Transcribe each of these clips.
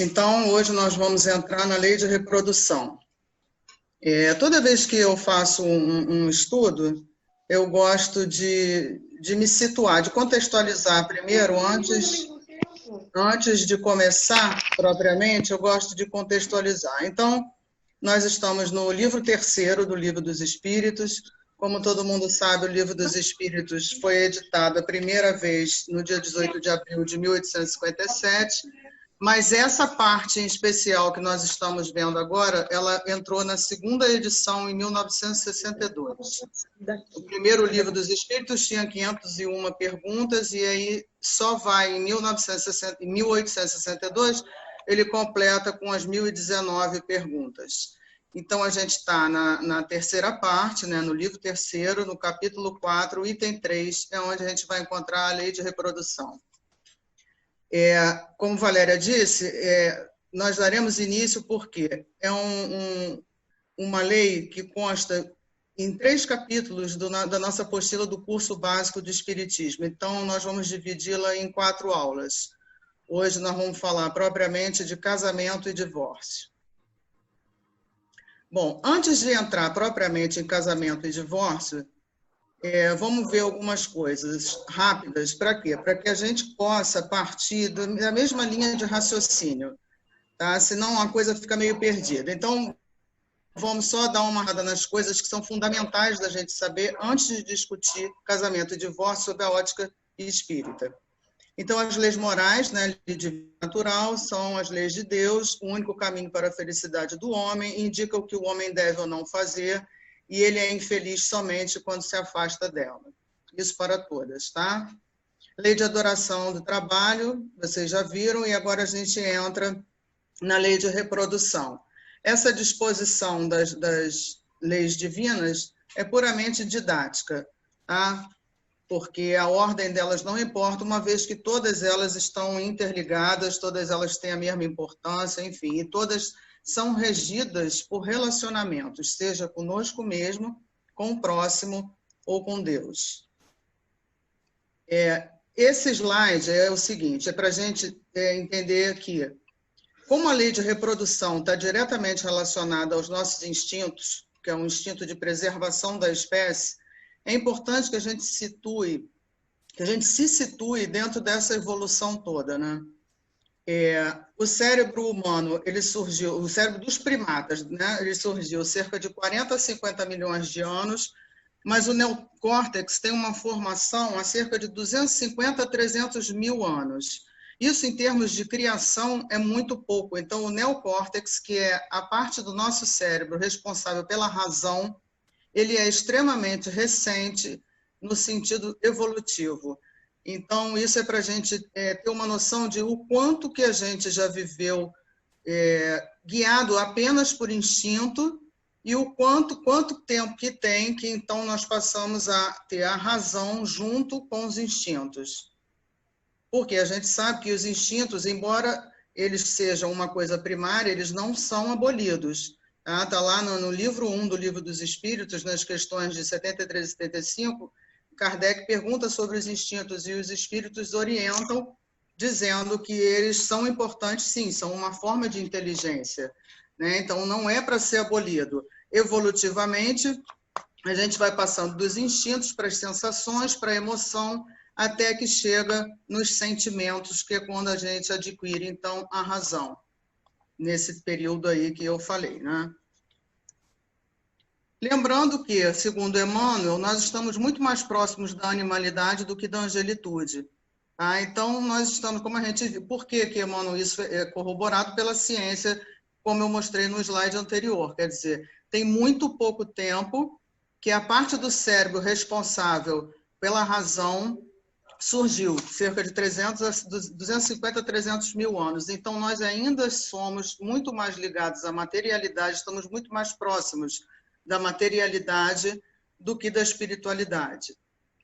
Então, hoje nós vamos entrar na lei de reprodução. Toda vez que eu faço um estudo, eu gosto de me situar, de contextualizar primeiro, antes de começar propriamente, eu gosto de contextualizar. Então, nós estamos no livro terceiro do Livro dos Espíritos. Como todo mundo sabe, o Livro dos Espíritos foi editado a primeira vez no dia 18 de abril de 1857, mas essa parte em especial que nós estamos vendo agora, ela entrou na segunda edição em 1962. O primeiro Livro dos Espíritos tinha 501 perguntas, e aí só vai em 1862, ele completa com as 1019 perguntas. Então, a gente está na terceira parte, né, no livro terceiro, no capítulo 4, item 3, é onde a gente vai encontrar a lei de reprodução. Como Valéria disse, nós daremos início porque é uma lei que consta em 3 capítulos da nossa apostila do curso básico de Espiritismo. Então, nós vamos dividi-la em 4 aulas. Hoje nós vamos falar propriamente de casamento e divórcio. Bom, antes de entrar propriamente em casamento e divórcio, vamos ver algumas coisas rápidas. Para quê? Para que a gente possa partir da mesma linha de raciocínio, tá? Senão a coisa fica meio perdida. Então, vamos só dar uma olhada nas coisas que são fundamentais da gente saber antes de discutir casamento e divórcio sob a ótica espírita. Então, as leis morais, né, de natural, são as leis de Deus, o único caminho para a felicidade do homem, indica o que o homem deve ou não fazer, e ele é infeliz somente quando se afasta dela. Isso para todas, tá? Lei de adoração do trabalho, vocês já viram, e agora a gente entra na lei de reprodução. Essa disposição das leis divinas é puramente didática, tá? Porque a ordem delas não importa, uma vez que todas elas estão interligadas, todas elas têm a mesma importância, enfim, e todas são regidas por relacionamentos, seja conosco mesmo, com o próximo ou com Deus. Esse slide é o seguinte, é para a gente entender que, como a lei de reprodução está diretamente relacionada aos nossos instintos, que é um instinto de preservação da espécie, é importante que a gente se situe dentro dessa evolução toda, né? O cérebro humano, ele surgiu, o cérebro dos primatas, né? Ele surgiu cerca de 40 a 50 milhões de anos, mas o neocórtex tem uma formação há cerca de 250 a 300 mil anos. Isso, em termos de criação, é muito pouco. Então, o neocórtex, que é a parte do nosso cérebro responsável pela razão, ele é extremamente recente no sentido evolutivo. Então, isso é para a gente ter uma noção de o quanto que a gente já viveu guiado apenas por instinto e o quanto tempo que tem que, então, nós passamos a ter a razão junto com os instintos. Porque a gente sabe que os instintos, embora eles sejam uma coisa primária, eles não são abolidos. Está lá no livro 1 do Livro dos Espíritos, nas questões de 73 e 75, Kardec pergunta sobre os instintos e os espíritos orientam, dizendo que eles são importantes, sim, são uma forma de inteligência, né? Então, não é para ser abolido. Evolutivamente, a gente vai passando dos instintos para as sensações, para a emoção, até que chega nos sentimentos, que é quando a gente adquire, então, a razão. Nesse período aí que eu falei, né? Lembrando que, segundo Emmanuel, nós estamos muito mais próximos da animalidade do que da angelitude. Tá? Então, nós estamos, como a gente viu, por que Emmanuel, isso é corroborado pela ciência, como eu mostrei no slide anterior, quer dizer, tem muito pouco tempo que a parte do cérebro responsável pela razão surgiu, cerca de 250 a 300 mil anos. Então, nós ainda somos muito mais ligados à materialidade, estamos muito mais próximos da materialidade do que da espiritualidade.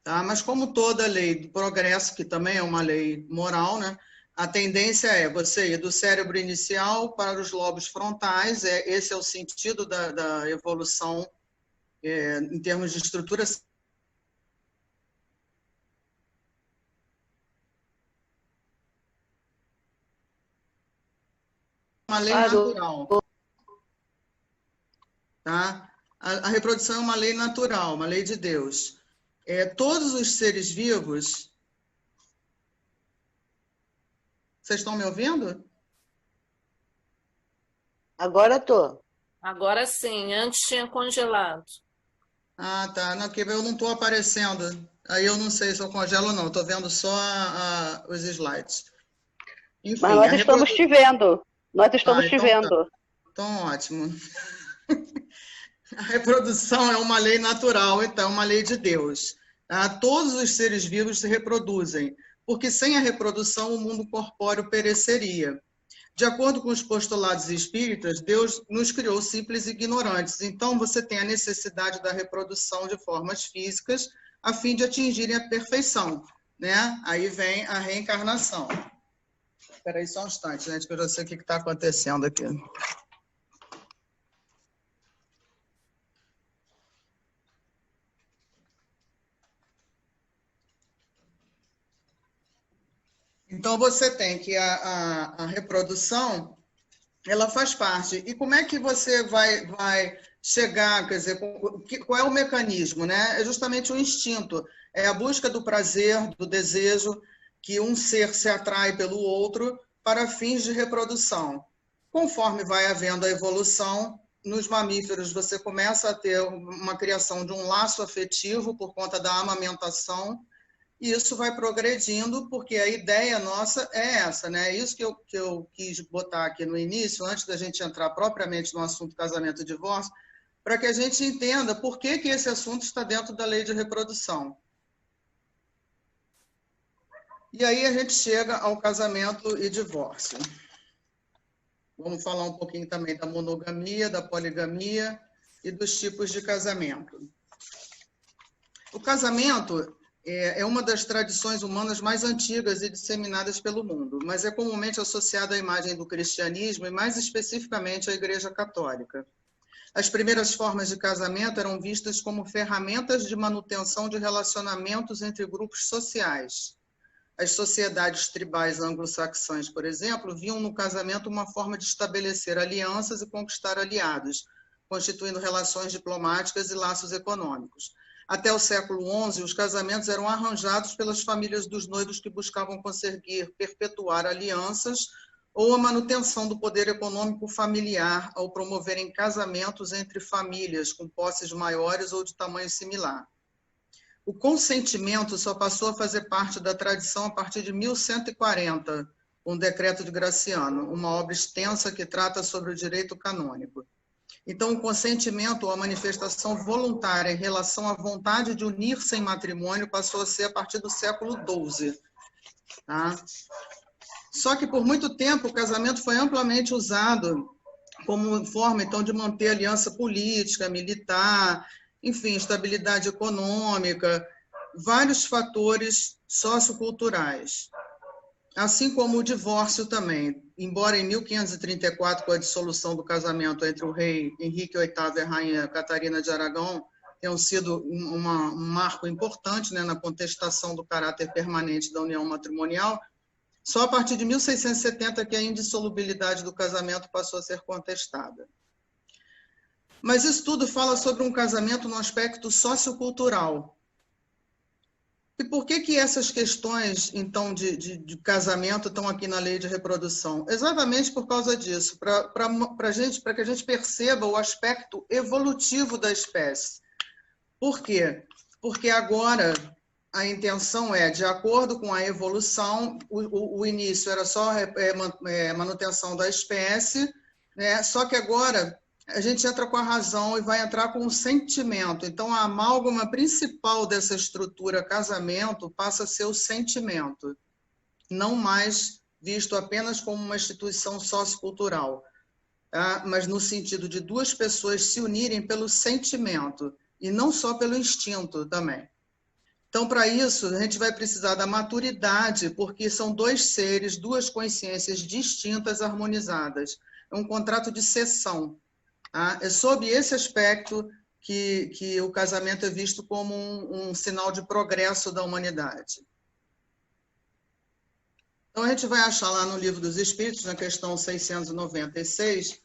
Tá? Mas, como toda lei do progresso, que também é uma lei moral, né, a tendência é você ir do cérebro inicial para os lobos frontais, esse é o sentido da evolução em termos de estrutura. uma lei Parou. natural. Tá? A reprodução é uma lei natural, uma lei de Deus. Todos os seres vivos... Vocês estão me ouvindo? Agora tô. Agora sim, antes tinha congelado. Ah, tá. Não, porque eu não estou aparecendo. Aí eu não sei se eu congelo ou não. Estou vendo só os slides. Mas Enfim, nós estamos te vendo. Nós estamos te então tá. vendo. Então, ótimo. A reprodução é uma lei natural, então é uma lei de Deus. Tá? Todos os seres vivos se reproduzem, porque sem a reprodução o mundo corpóreo pereceria. De acordo com os postulados espíritas, Deus nos criou simples e ignorantes. Então, você tem a necessidade da reprodução de formas físicas a fim de atingirem a perfeição, né? Aí vem a reencarnação. Espera aí só um instante, gente, que eu já sei o que está acontecendo aqui. Então, você tem que a reprodução, ela faz parte. E como é que você vai chegar, quer dizer, qual é o mecanismo, né? É justamente o instinto, é a busca do prazer, do desejo, que um ser se atrai pelo outro para fins de reprodução. Conforme vai havendo a evolução, nos mamíferos você começa a ter uma criação de um laço afetivo por conta da amamentação, e isso vai progredindo, porque a ideia nossa é essa, né? Isso que eu quis botar aqui no início, antes da gente entrar propriamente no assunto casamento e divórcio, para que a gente entenda por que esse assunto está dentro da lei de reprodução. E aí a gente chega ao casamento e divórcio. Vamos falar um pouquinho também da monogamia, da poligamia e dos tipos de casamento. O casamento é uma das tradições humanas mais antigas e disseminadas pelo mundo, mas é comumente associada à imagem do cristianismo e, mais especificamente, à Igreja Católica. As primeiras formas de casamento eram vistas como ferramentas de manutenção de relacionamentos entre grupos sociais. As sociedades tribais anglo-saxãs, por exemplo, viam no casamento uma forma de estabelecer alianças e conquistar aliados, constituindo relações diplomáticas e laços econômicos. Até o século XI, os casamentos eram arranjados pelas famílias dos noivos que buscavam conseguir perpetuar alianças ou a manutenção do poder econômico familiar ao promoverem casamentos entre famílias com posses maiores ou de tamanho similar. O consentimento só passou a fazer parte da tradição a partir de 1140, com o Decreto de Graciano, uma obra extensa que trata sobre o direito canônico. Então, o consentimento ou a manifestação voluntária em relação à vontade de unir-se em matrimônio passou a ser a partir do século XII. Tá? Só que, por muito tempo, o casamento foi amplamente usado como forma, então, de manter aliança política, militar, enfim, estabilidade econômica, vários fatores socioculturais. Assim como o divórcio também. Embora em 1534, com a dissolução do casamento entre o rei Henrique VIII e a rainha Catarina de Aragão, tenham sido um marco importante, né, na contestação do caráter permanente da união matrimonial, só a partir de 1670 que a indissolubilidade do casamento passou a ser contestada. Mas isso tudo fala sobre um casamento no aspecto sociocultural. E por que essas questões, então, de casamento estão aqui na lei de reprodução? Exatamente por causa disso, para que a gente perceba o aspecto evolutivo da espécie. Por quê? Porque agora a intenção é, de acordo com a evolução, o início era só manutenção da espécie, né? Só que agora a gente entra com a razão e vai entrar com o sentimento. Então, a amálgama principal dessa estrutura casamento passa a ser o sentimento, não mais visto apenas como uma instituição sociocultural, tá? Mas no sentido de duas pessoas se unirem pelo sentimento, e não só pelo instinto também. Então, para isso, a gente vai precisar da maturidade, porque são dois seres, duas consciências distintas, harmonizadas. É um contrato de cessão. É sob esse aspecto que o casamento é visto como um sinal de progresso da humanidade. Então, a gente vai achar lá no Livro dos Espíritos, na questão 696,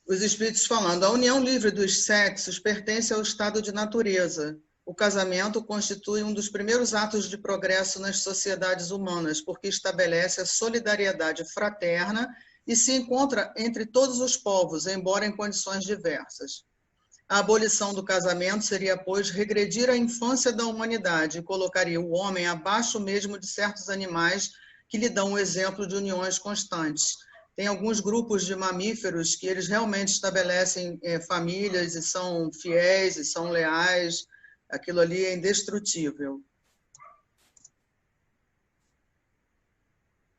os Espíritos falando: a união livre dos sexos pertence ao estado de natureza. O casamento constitui um dos primeiros atos de progresso nas sociedades humanas, porque estabelece a solidariedade fraterna e se encontra entre todos os povos, embora em condições diversas. A abolição do casamento seria, pois, regredir à infância da humanidade e colocaria o homem abaixo mesmo de certos animais que lhe dão o exemplo de uniões constantes. Tem alguns grupos de mamíferos que eles realmente estabelecem famílias e são fiéis e são leais. Aquilo ali é indestrutível.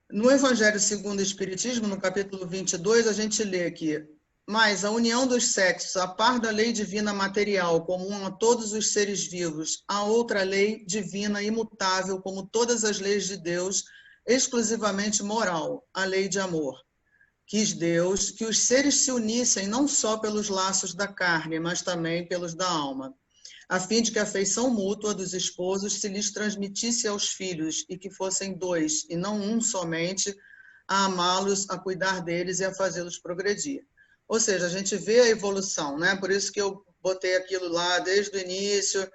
No Evangelho segundo o Espiritismo, no capítulo 22, a gente lê aqui: mas a união dos sexos, a par da lei divina material, comum a todos os seres vivos, há outra lei divina imutável, como todas as leis de Deus, exclusivamente moral, a lei de amor. Quis Deus que os seres se unissem não só pelos laços da carne, mas também pelos da alma, a fim de que a afeição mútua dos esposos se lhes transmitisse aos filhos e que fossem dois, e não um somente, a amá-los, a cuidar deles e a fazê-los progredir. Ou seja, a gente vê a evolução, né? Por isso que eu botei aquilo lá desde o início,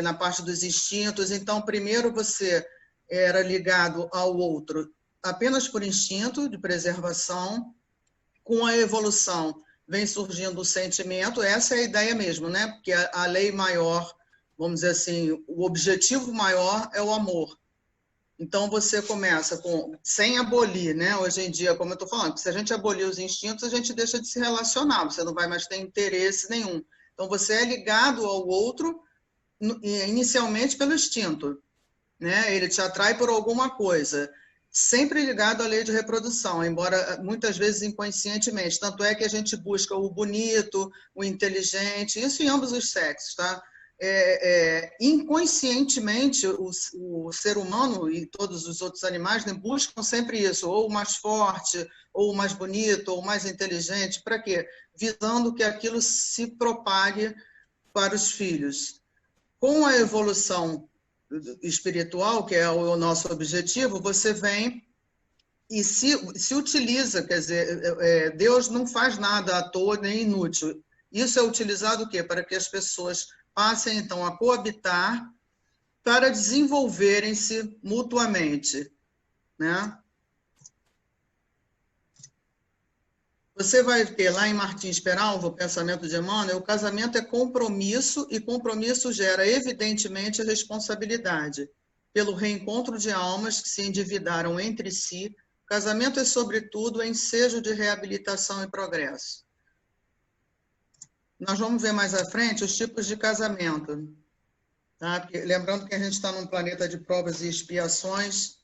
na parte dos instintos. Então, primeiro você era ligado ao outro apenas por instinto de preservação. Com a evolução vem surgindo o sentimento, essa é a ideia mesmo, né? Porque a lei maior, vamos dizer assim, o objetivo maior é o amor. Então você começa sem abolir, né? Hoje em dia, como eu estou falando, se a gente abolir os instintos, a gente deixa de se relacionar, você não vai mais ter interesse nenhum. Então você é ligado ao outro inicialmente pelo instinto, né? Ele te atrai por alguma coisa, sempre ligado à lei de reprodução, embora muitas vezes inconscientemente. Tanto é que a gente busca o bonito, o inteligente, isso em ambos os sexos, tá? Inconscientemente, o ser humano e todos os outros animais, né, buscam sempre isso, ou o mais forte, ou o mais bonito, ou o mais inteligente. Para quê? Visando que aquilo se propague para os filhos. Com a evolução espiritual, que é o nosso objetivo, você vem e se utiliza, quer dizer, Deus não faz nada à toa nem inútil. Isso é utilizado o quê? Para que as pessoas passem, então, a coabitar para desenvolverem-se mutuamente, né? Você vai ter lá em Martins Peralva, o pensamento de Emmanuel, o casamento é compromisso, e compromisso gera, evidentemente, a responsabilidade. Pelo reencontro de almas que se endividaram entre si, o casamento é, sobretudo, ensejo de reabilitação e progresso. Nós vamos ver mais à frente os tipos de casamento. Tá? Porque, lembrando que a gente está num planeta de provas e expiações,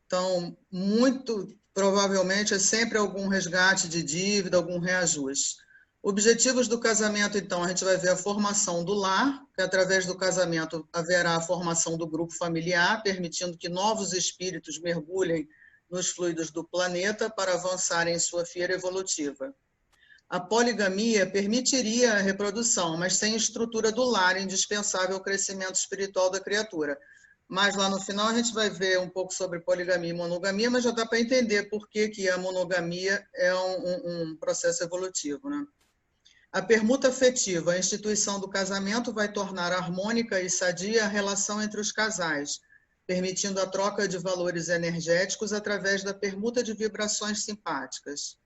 então, muito provavelmente é sempre algum resgate de dívida, algum reajuste. Objetivos do casamento, então, a gente vai ver a formação do lar, que através do casamento haverá a formação do grupo familiar, permitindo que novos espíritos mergulhem nos fluidos do planeta para avançarem em sua fieira evolutiva. A poligamia permitiria a reprodução, mas sem estrutura do lar, indispensável ao crescimento espiritual da criatura. Mas lá no final a gente vai ver um pouco sobre poligamia e monogamia, mas já dá para entender por que a monogamia é um processo evolutivo, né? A permuta afetiva, a instituição do casamento, vai tornar harmônica e sadia a relação entre os casais, permitindo a troca de valores energéticos através da permuta de vibrações simpáticas.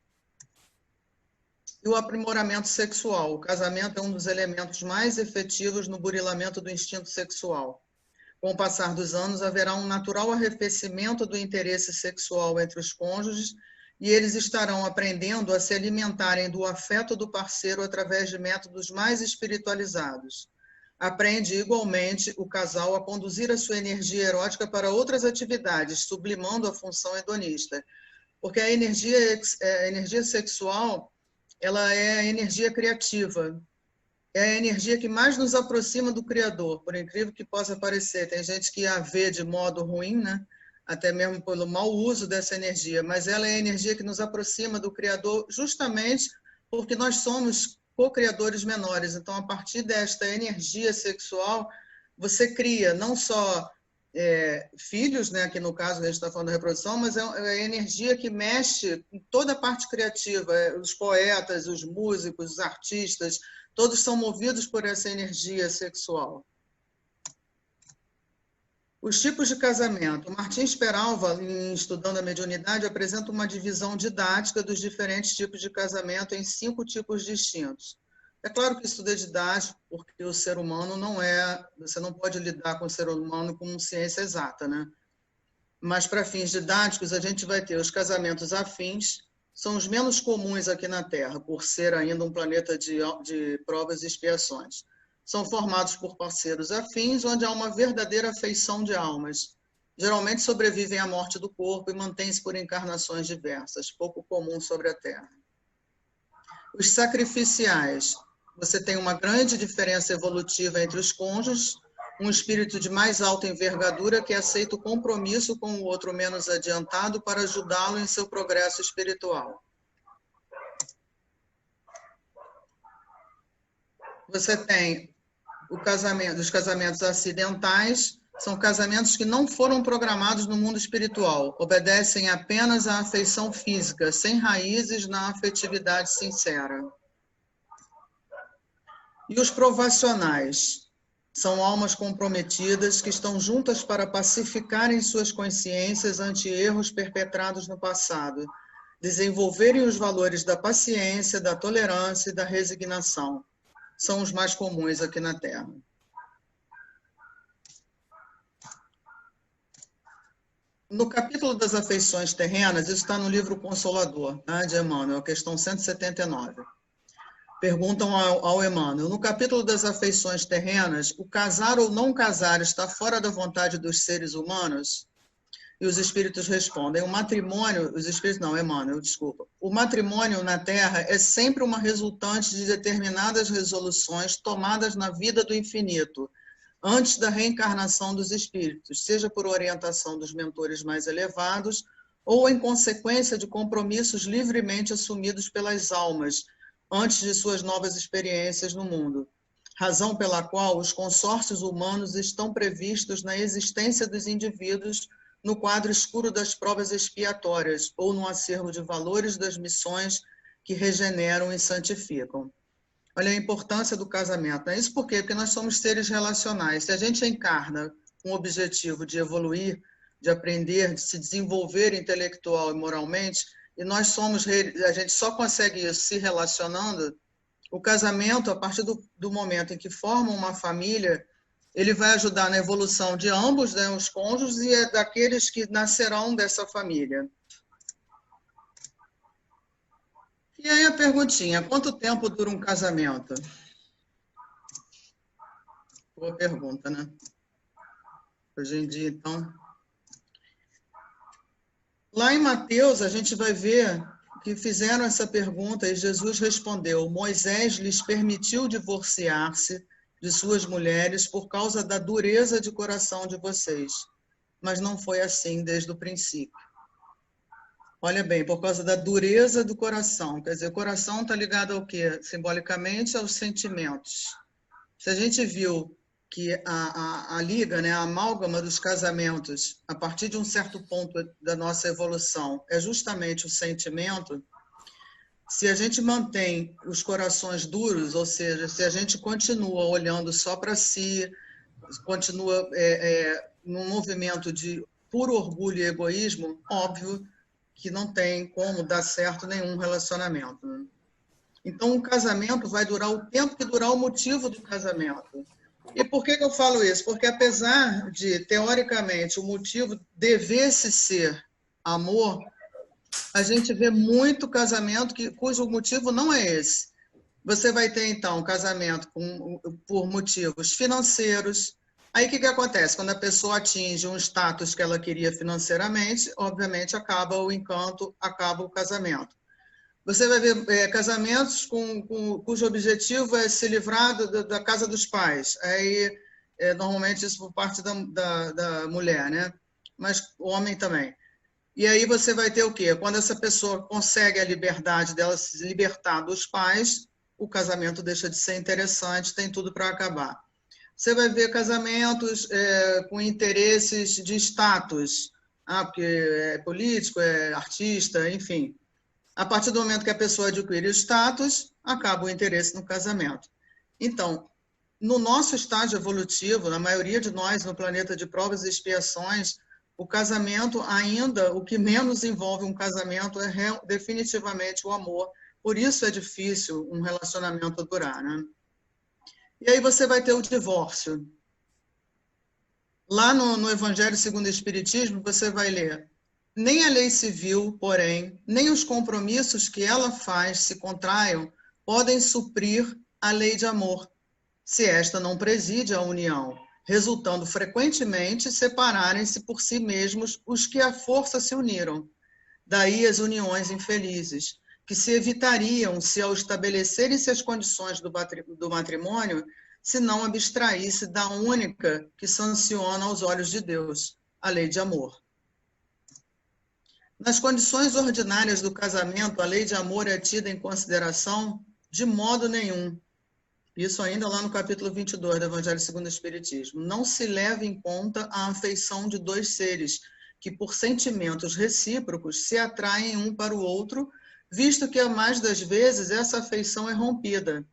E o aprimoramento sexual. O casamento é um dos elementos mais efetivos no burilamento do instinto sexual. Com o passar dos anos, haverá um natural arrefecimento do interesse sexual entre os cônjuges e eles estarão aprendendo a se alimentarem do afeto do parceiro através de métodos mais espiritualizados. Aprende igualmente o casal a conduzir a sua energia erótica para outras atividades, sublimando a função hedonista. Porque a energia sexual, ela é a energia criativa. É a energia que mais nos aproxima do Criador, por incrível que possa parecer. Tem gente que a vê de modo ruim, né? Até mesmo pelo mau uso dessa energia, mas ela é a energia que nos aproxima do Criador justamente porque nós somos co-criadores menores. Então, a partir desta energia sexual, você cria não só filhos, né? Que no caso a gente está falando da reprodução, mas é a energia que mexe em toda a parte criativa. Os poetas, os músicos, os artistas, todos são movidos por essa energia sexual. Os tipos de casamento. Martins Peralva, em Estudando a Mediunidade, apresenta uma divisão didática dos diferentes tipos de casamento em 5 tipos distintos. É claro que isso é didático, porque o ser humano não é... Você não pode lidar com o ser humano como ciência exata, né? Mas, para fins didáticos, a gente vai ter os casamentos afins, são os menos comuns aqui na Terra, por ser ainda um planeta de provas e expiações. São formados por parceiros afins, onde há uma verdadeira afeição de almas. Geralmente sobrevivem à morte do corpo e mantêm-se por encarnações diversas, pouco comum sobre a Terra. Os sacrificiais. Você tem uma grande diferença evolutiva entre os cônjuges, um espírito de mais alta envergadura que aceita o compromisso com o outro menos adiantado para ajudá-lo em seu progresso espiritual. Você tem os casamentos acidentais, são casamentos que não foram programados no mundo espiritual, obedecem apenas à afeição física, sem raízes na afetividade sincera. E os provacionais são almas comprometidas que estão juntas para pacificarem suas consciências ante erros perpetrados no passado, desenvolverem os valores da paciência, da tolerância e da resignação. São os mais comuns aqui na Terra. No capítulo das afeições terrenas, isso está no livro Consolador, tá, de Emmanuel, questão 179. Perguntam ao Emmanuel, no capítulo das afeições terrenas, o casar ou não casar está fora da vontade dos seres humanos? E os espíritos respondem, o matrimônio, os espíritos não, Emmanuel, desculpa. O matrimônio na Terra é sempre uma resultante de determinadas resoluções tomadas na vida do infinito, antes da reencarnação dos espíritos, seja por orientação dos mentores mais elevados ou em consequência de compromissos livremente assumidos pelas almas, antes de suas novas experiências no mundo, razão pela qual os consórcios humanos estão previstos na existência dos indivíduos no quadro escuro das provas expiatórias ou no acervo de valores das missões que regeneram e santificam. Olha a importância do casamento. Não é isso por quê? Porque nós somos seres relacionais. Se a gente encarna com o objetivo de evoluir, de aprender, de se desenvolver intelectual e moralmente, e a gente só consegue isso se relacionando, o casamento, a partir do momento em que formam uma família, ele vai ajudar na evolução de ambos, né, os cônjuges, e daqueles que nascerão dessa família. E aí a perguntinha, quanto tempo dura um casamento? Boa pergunta, né? Hoje em dia, então... Lá em Mateus, a gente vai ver que fizeram essa pergunta e Jesus respondeu, Moisés lhes permitiu divorciar-se de suas mulheres por causa da dureza de coração de vocês, mas não foi assim desde o princípio. Olha bem, por causa da dureza do coração, quer dizer, o coração está ligado ao quê? Simbolicamente aos sentimentos. Se a gente viu que a liga, né, a amálgama dos casamentos, a partir de um certo ponto da nossa evolução, é justamente o sentimento, se a gente mantém os corações duros, ou seja, se a gente continua olhando só para si, continua num movimento de puro orgulho e egoísmo, óbvio que não tem como dar certo nenhum relacionamento, né? Então, o casamento vai durar o tempo que durar o motivo do casamento. E por que eu falo isso? Porque apesar de, teoricamente, o motivo devesse ser amor, a gente vê muito casamento cujo motivo não é esse. Você vai ter, então, um casamento por motivos financeiros. Aí, o que acontece? Quando a pessoa atinge um status que ela queria financeiramente, obviamente, acaba o encanto, acaba o casamento. Você vai ver casamentos cujo objetivo é se livrar da casa dos pais. Aí, normalmente, isso por parte da mulher, né? Mas o homem também. E aí você vai ter o quê? Quando essa pessoa consegue a liberdade dela se libertar dos pais, o casamento deixa de ser interessante, tem tudo para acabar. Você vai ver casamentos com interesses de status, porque é político, é artista, enfim. A partir do momento que a pessoa adquire o status, acaba o interesse no casamento. Então, no nosso estágio evolutivo, na maioria de nós no planeta de provas e expiações, o casamento ainda, o que menos envolve um casamento é definitivamente o amor. Por isso é difícil um relacionamento durar, né? E aí você vai ter o divórcio. Lá no Evangelho segundo o Espiritismo, você vai ler: nem a lei civil, porém, nem os compromissos que ela faz se contraiam, podem suprir a lei de amor, se esta não preside a união, resultando frequentemente separarem-se por si mesmos os que à força se uniram. Daí as uniões infelizes, que se evitariam se ao estabelecerem-se as condições do matrimônio, se não abstraísse da única que sanciona aos olhos de Deus, a lei de amor. Nas condições ordinárias do casamento, a lei de amor é tida em consideração de modo nenhum. Isso ainda lá no capítulo 22 do Evangelho segundo o Espiritismo. Não se leva em conta a afeição de dois seres que, por sentimentos recíprocos, se atraem um para o outro, visto que, a mais das vezes, essa afeição é rompida.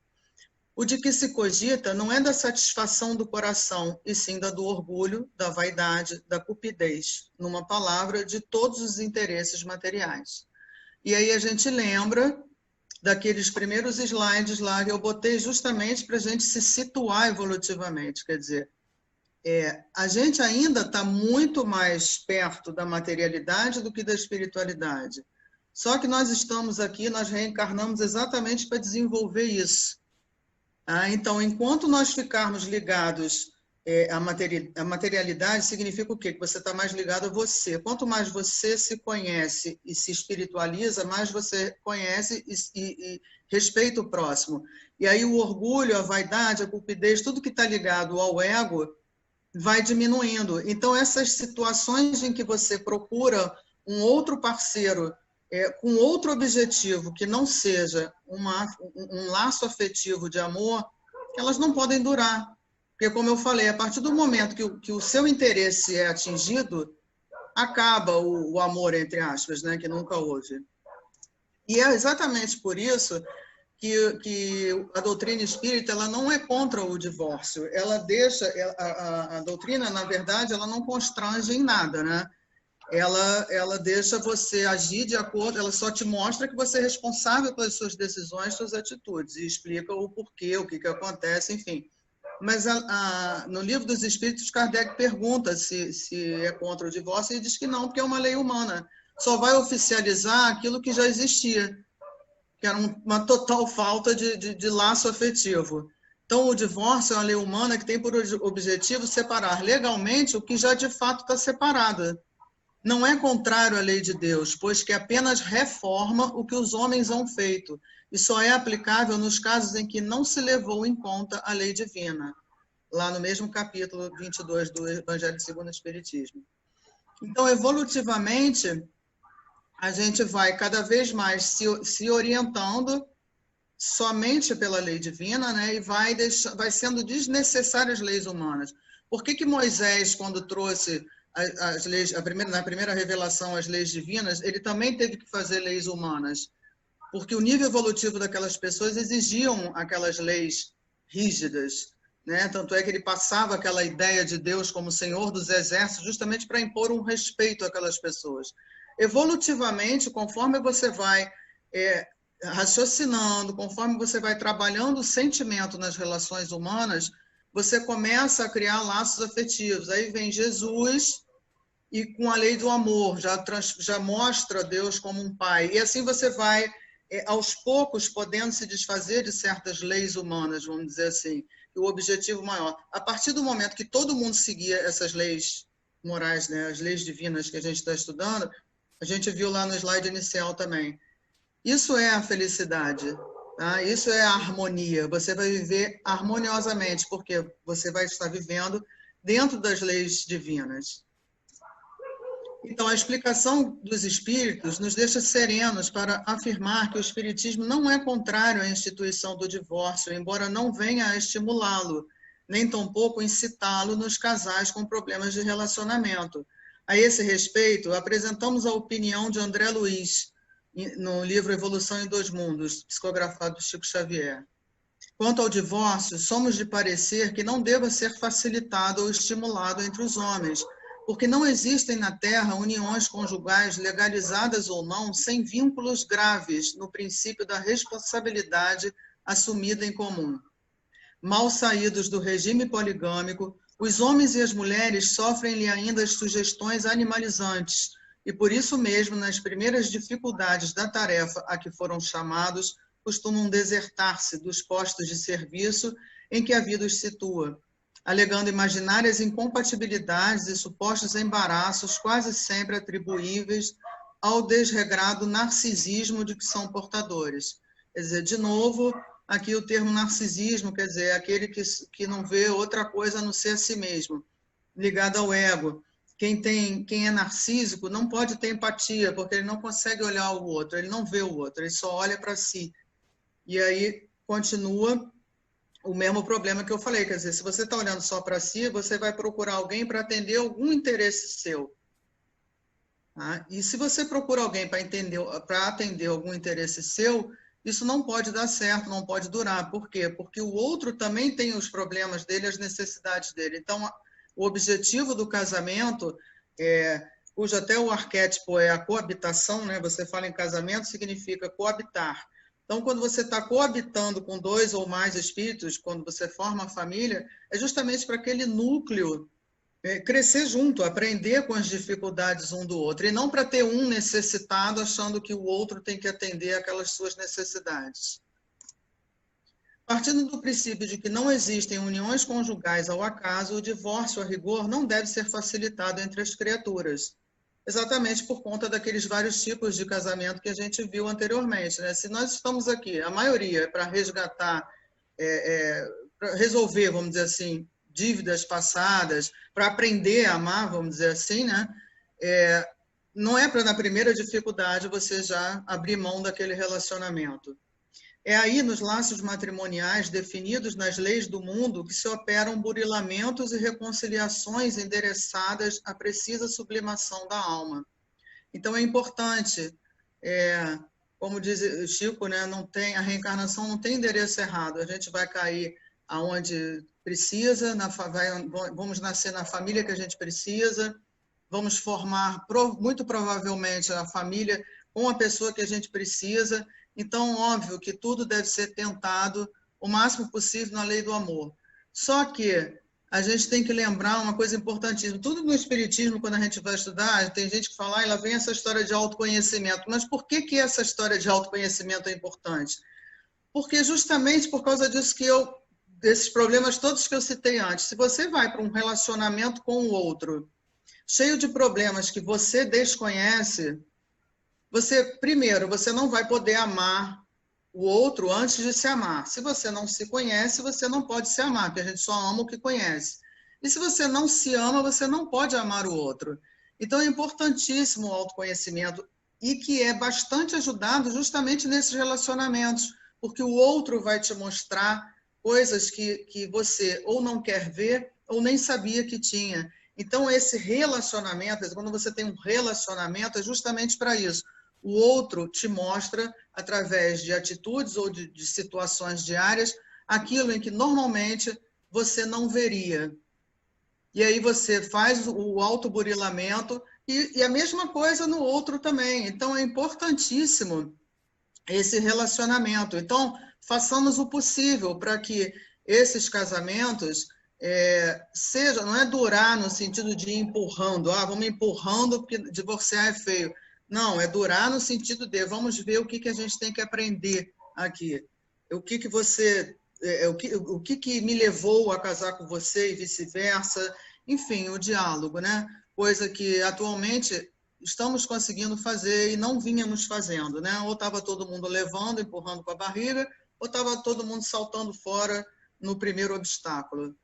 O de que se cogita não é da satisfação do coração, e sim da do orgulho, da vaidade, da cupidez, numa palavra, de todos os interesses materiais. E aí a gente lembra daqueles primeiros slides lá que eu botei justamente para a gente se situar evolutivamente, quer dizer, a gente ainda está muito mais perto da materialidade do que da espiritualidade. Só que nós estamos aqui, nós reencarnamos exatamente para desenvolver isso. Então, enquanto nós ficarmos ligados à materialidade, significa o quê? Que você está mais ligado a você. Quanto mais você se conhece e se espiritualiza, mais você conhece e respeita o próximo. E aí o orgulho, a vaidade, a cupidez, tudo que está ligado ao ego vai diminuindo. Então, essas situações em que você procura um outro parceiro com outro objetivo que não seja um laço afetivo de amor, elas não podem durar. Porque, como eu falei, a partir do momento que o seu interesse é atingido, acaba o amor, entre aspas, né, que nunca houve. E é exatamente por isso que a doutrina espírita ela não é contra o divórcio. Ela deixa, a doutrina, na verdade, ela não constrange em nada, né? Ela deixa você agir de acordo, ela só te mostra que você é responsável pelas suas decisões, suas atitudes, e explica o porquê, o que acontece, enfim. Mas no Livro dos Espíritos, Kardec pergunta se é contra o divórcio e diz que não, porque é uma lei humana. Só vai oficializar aquilo que já existia, que era uma total falta de laço afetivo. Então, o divórcio é uma lei humana que tem por objetivo separar legalmente o que já de fato está separado. Não é contrário à lei de Deus, pois que apenas reforma o que os homens hão feito, e só é aplicável nos casos em que não se levou em conta a lei divina, lá no mesmo capítulo 22 do Evangelho segundo o Espiritismo. Então, evolutivamente, a gente vai cada vez mais se orientando somente pela lei divina, né, e vai sendo desnecessárias as leis humanas. Por que Moisés, quando trouxe as leis, na primeira revelação, as leis divinas, ele também teve que fazer leis humanas? Porque o nível evolutivo daquelas pessoas exigiam aquelas leis rígidas, né? Tanto é que ele passava aquela ideia de Deus como Senhor dos Exércitos justamente para impor um respeito àquelas pessoas. Evolutivamente, conforme você vai raciocinando, conforme você vai trabalhando o sentimento nas relações humanas, você começa a criar laços afetivos. Aí vem Jesus e com a lei do amor, já mostra Deus como um pai. E assim você vai, aos poucos, podendo se desfazer de certas leis humanas, vamos dizer assim, e o objetivo maior. A partir do momento que todo mundo seguia essas leis morais, né, as leis divinas que a gente está estudando, a gente viu lá no slide inicial também. Isso é a felicidade, tá? Isso é a harmonia. Você vai viver harmoniosamente, porque você vai estar vivendo dentro das leis divinas. Então, a explicação dos espíritos nos deixa serenos para afirmar que o espiritismo não é contrário à instituição do divórcio, embora não venha a estimulá-lo, nem tampouco incitá-lo nos casais com problemas de relacionamento. A esse respeito, apresentamos a opinião de André Luiz, no livro Evolução em Dois Mundos, psicografado por Chico Xavier. Quanto ao divórcio, somos de parecer que não deva ser facilitado ou estimulado entre os homens, porque não existem na Terra uniões conjugais legalizadas ou não, sem vínculos graves no princípio da responsabilidade assumida em comum. Mal saídos do regime poligâmico, os homens e as mulheres sofrem-lhe ainda as sugestões animalizantes, e por isso mesmo, nas primeiras dificuldades da tarefa a que foram chamados, costumam desertar-se dos postos de serviço em que a vida os situa, alegando imaginárias incompatibilidades e supostos embaraços quase sempre atribuíveis ao desregrado narcisismo de que são portadores. Quer dizer, de novo, aqui o termo narcisismo, quer dizer, aquele que não vê outra coisa a não ser a si mesmo, ligado ao ego. Quem é narcísico não pode ter empatia, porque ele não consegue olhar o outro, ele não vê o outro, ele só olha para si. E aí continua o mesmo problema que eu falei, quer dizer, se você está olhando só para si, você vai procurar alguém para atender algum interesse seu. Tá? E se você procura alguém para atender algum interesse seu, isso não pode dar certo, não pode durar. Por quê? Porque o outro também tem os problemas dele, as necessidades dele. Então, o objetivo do casamento, cujo até o arquétipo é a coabitação, né? Você fala em casamento, significa coabitar. Então, quando você está coabitando com dois ou mais espíritos, quando você forma a família, é justamente para aquele núcleo crescer junto, aprender com as dificuldades um do outro, e não para ter um necessitado achando que o outro tem que atender aquelas suas necessidades. Partindo do princípio de que não existem uniões conjugais ao acaso, o divórcio, a rigor, não deve ser facilitado entre as criaturas. Exatamente por conta daqueles vários tipos de casamento que a gente viu anteriormente, né? Se nós estamos aqui, a maioria, para resgatar, para resolver, vamos dizer assim, dívidas passadas, para aprender a amar, vamos dizer assim, né? Não é para, na primeira dificuldade, você já abrir mão daquele relacionamento. É aí, nos laços matrimoniais definidos nas leis do mundo, que se operam burilamentos e reconciliações endereçadas à precisa sublimação da alma. Então, é importante, como diz Chico, né, a reencarnação não tem endereço errado, a gente vai cair aonde precisa, vamos nascer na família que a gente precisa, vamos formar, muito provavelmente, a família com a pessoa que a gente precisa. Então, óbvio que tudo deve ser tentado o máximo possível na lei do amor. Só que a gente tem que lembrar uma coisa importantíssima. Tudo no Espiritismo, quando a gente vai estudar, tem gente que fala, lá vem essa história de autoconhecimento. Mas por que essa história de autoconhecimento é importante? Porque justamente por causa disso desses problemas todos que eu citei antes. Se você vai para um relacionamento com o outro, cheio de problemas que você desconhece, primeiro, você não vai poder amar o outro antes de se amar. Se você não se conhece, você não pode se amar, porque a gente só ama o que conhece. E se você não se ama, você não pode amar o outro. Então, é importantíssimo o autoconhecimento e que é bastante ajudado justamente nesses relacionamentos, porque o outro vai te mostrar coisas que você ou não quer ver ou nem sabia que tinha. Então, esse relacionamento, quando você tem um relacionamento, é justamente para isso. O outro te mostra, através de atitudes ou de situações diárias, aquilo em que normalmente você não veria. E aí você faz o autoburilamento e a mesma coisa no outro também. Então, é importantíssimo esse relacionamento. Então, façamos o possível para que esses casamentos não é durar no sentido de ir empurrando, vamos empurrando porque divorciar é feio. Não, é durar no sentido de vamos ver o que a gente tem que aprender aqui. O que você, o que me levou a casar com você e vice-versa. Enfim, o diálogo, né? Coisa que atualmente estamos conseguindo fazer e não vínhamos fazendo, né? Ou estava todo mundo levando, empurrando com a barriga, ou estava todo mundo saltando fora no primeiro obstáculo.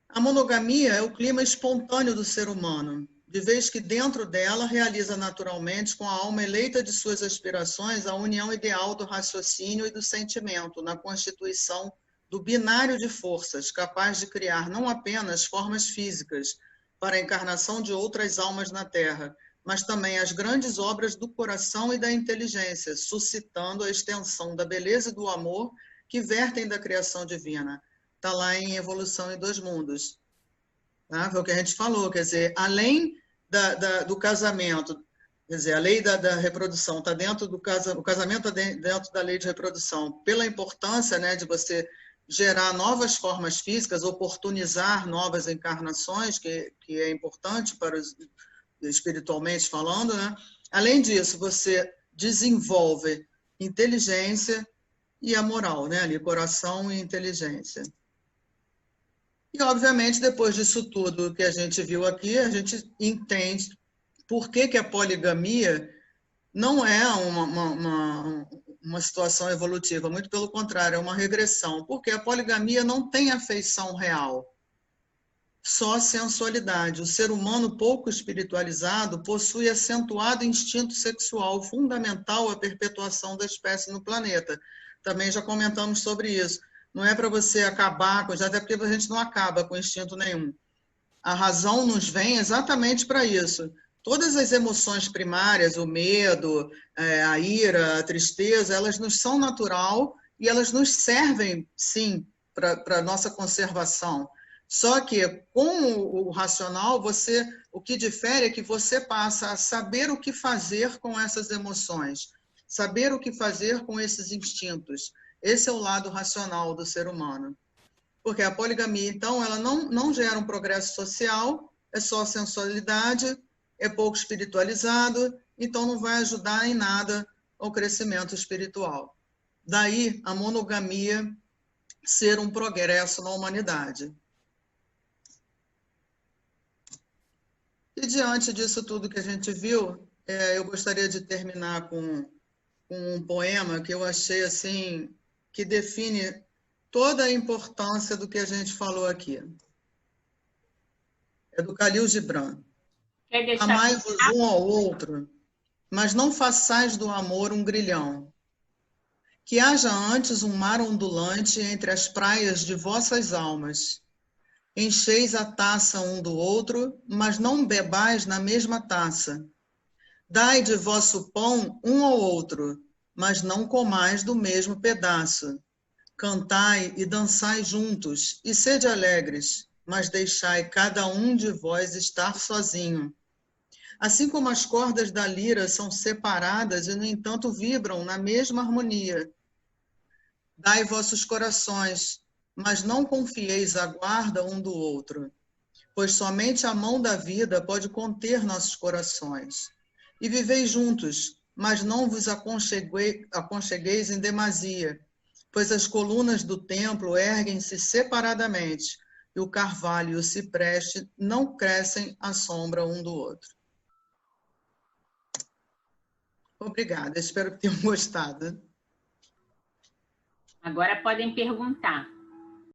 A monogamia é o clima espontâneo do ser humano, de vez que dentro dela realiza naturalmente com a alma eleita de suas aspirações a união ideal do raciocínio e do sentimento na constituição do binário de forças, capaz de criar não apenas formas físicas para a encarnação de outras almas na Terra, mas também as grandes obras do coração e da inteligência, suscitando a extensão da beleza e do amor que vertem da criação divina. Está lá em Evolução em Dois Mundos. Tá? Foi o que a gente falou, quer dizer, além do casamento, quer dizer, a lei da reprodução está dentro do casamento, o casamento está dentro da lei de reprodução, pela importância, né, de você gerar novas formas físicas, oportunizar novas encarnações, que é importante para os, espiritualmente falando, né? Além disso, você desenvolve inteligência e a moral, né, ali, coração e inteligência. E, obviamente, depois disso tudo que a gente viu aqui, a gente entende por que a poligamia não é uma situação evolutiva, muito pelo contrário, é uma regressão, porque a poligamia não tem afeição real, só sensualidade. O ser humano pouco espiritualizado possui acentuado instinto sexual, fundamental à perpetuação da espécie no planeta. Também já comentamos sobre isso. Não é para você acabar com isso, até porque a gente não acaba com instinto nenhum. A razão nos vem exatamente para isso. Todas as emoções primárias, o medo, a ira, a tristeza, elas nos são natural e elas nos servem, sim, para a nossa conservação. Só que, com o racional, o que difere é que você passa a saber o que fazer com essas emoções, saber o que fazer com esses instintos. Esse é o lado racional do ser humano. Porque a poligamia, então, ela não gera um progresso social, é só sensualidade, é pouco espiritualizado, então não vai ajudar em nada ao crescimento espiritual. Daí a monogamia ser um progresso na humanidade. E diante disso tudo que a gente viu, eu gostaria de terminar com um poema que eu achei assim, que define toda a importância do que a gente falou aqui. É do Khalil Gibran. Amai-vos um ao outro, mas não façais do amor um grilhão. Que haja antes um mar ondulante entre as praias de vossas almas. Encheis a taça um do outro, mas não bebais na mesma taça. Dai de vosso pão um ao outro, mas não comais do mesmo pedaço. Cantai e dançai juntos, e sede alegres, mas deixai cada um de vós estar sozinho. Assim como as cordas da lira são separadas e, no entanto, vibram na mesma harmonia. Dai vossos corações, mas não confieis a guarda um do outro, pois somente a mão da vida pode conter nossos corações. E viveis juntos, mas não vos aconchegueis em demasia, pois as colunas do templo erguem-se separadamente, e o carvalho e o cipreste não crescem à sombra um do outro. Obrigada, espero que tenham gostado. Agora podem perguntar.